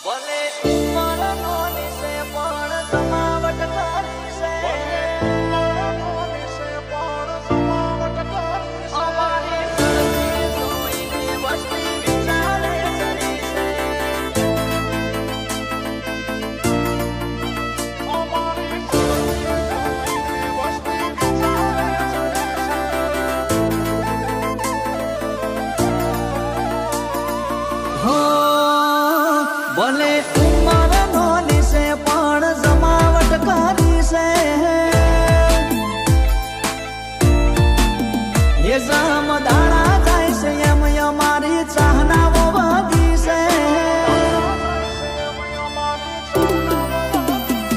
ભલે ઉંમર નોની છે પણ જમાવટ કરી છે એ જમદાણા જાય છે એમ અમારી ચાહનાઓ વધી છે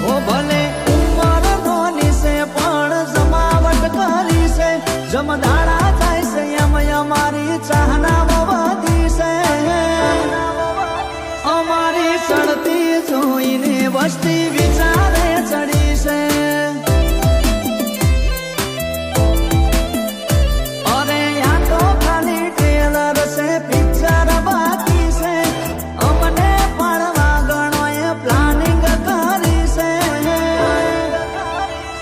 ઓ ભલે ઉંમર નોની છે પણ જમાવટ કરી છે જમદાણા જાય છે એમ અમારી ચાહનાઓ વધી છે અમારી ચડતી જોઈને વસ્તી વિચારે ચડી છે અરે આ તો ખાલી ટ્રેલર છે પિક્ચર બાકી છે અમને પાડવા ગણોએ પ્લાનિંગ કરી છે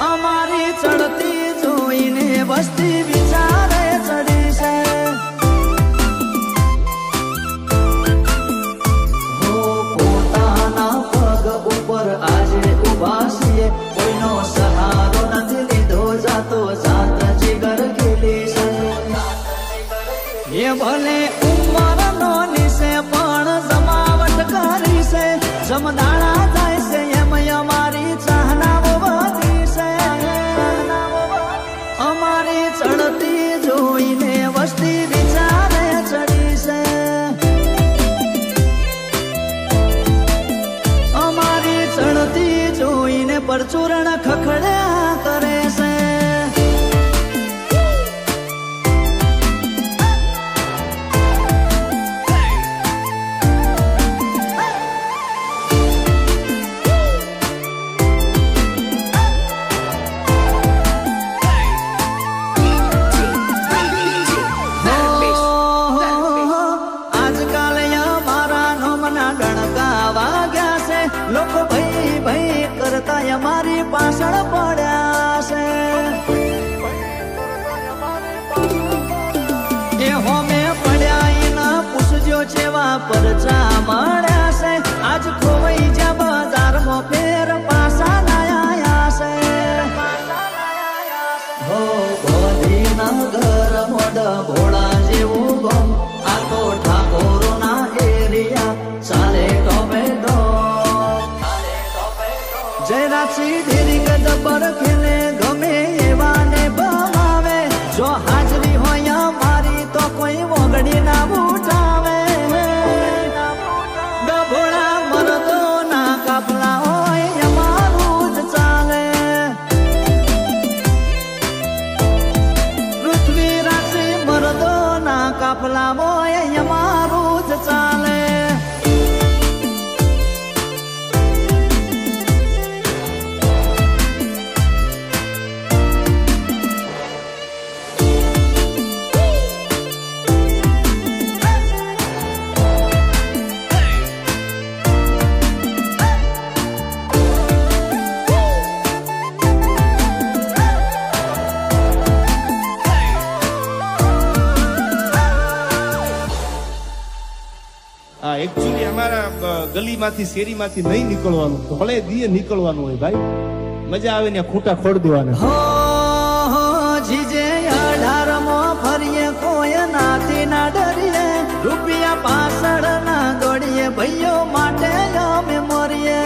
અમારી ચડતી જોઈને વસ્તી વિચારે ચડી છે આજે ઉભા છીએ કોઈનો સહારો નથી લીધો જાતો જાત જીગર ખેલી છે એ ભલે ઉંમર નોની છે પણ જમાવટ કરી છે જમદાણા જાય છે એમ અમારી ચાહનાઓ વધી છે અમારી ચડતી જોઈને વસ્તી વિચારે ચડી છે ચડતી જોઈને પરચુરણ ખખડ્યા કરે છે આજકાલ અમારા નોમના ગણકા વાગ્યા છે લોકો ભાઈ કરતા અમારી પાછળ પડ્યા છે એ હોમે પડ્યા એના પૂછજો જેવા પરચા મળ્યા છે આજ ખોવાઈ જ્યાં બજારમાં ફેર પાછા લાયા છે હો બોધીના ઘર મોઢ ભોળા જેવું ગમ આ તો ઠાકોરોના એરિયા ચાલે ટોમેટો જયરાજસિંહ ધીરી ગજબર ખેલે ગમે એવાને બમાવે જો હાજરી હોય મારી તો કોઈ વગડી ના ઉઠાવે ડભોળા મરદો ના કાફલા હોય અમારું જ ચાલે પૃથ્વીરાજસિંહ મરદો ના કાફલા હોય અમારું જ ચાલે એકચ્યુઅલી અમારા ગલીમાંથી શેરીમાંથી નહીં નીકળવાનું તો ભલે દીએ નીકળવાનું હોય ભાઈ મજા આવે ને ખૂંટા ખોડ દેવાના હો જીજે 18 ફરીએ કોઈ નાથી ના ડરીએ રૂપિયા પાછળ ના દોડીએ ભાઈઓ માટે અમે મરીએ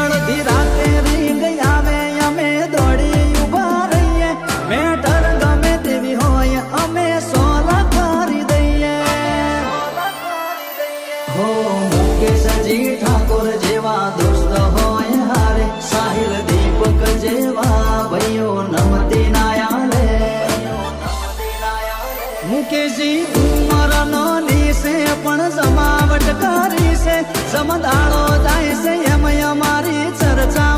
અડધી રાતે રીંગ આવે અમે દોડી ઉભા રહીએ મેટર ગમે તેવી હોય અમે સોલા કરી દઈએ હો મુકેશજી ઠાકોર જેવા દોસ્ત હોય હારે સાહિલ દીપક જેવા ભાઈઓ નમતી નાયાલે મુકેશજી ઉંમર નોની છે પણ જમાવટ કરી છે જમદાળો જાય છે એમ અમારી ચર્ચા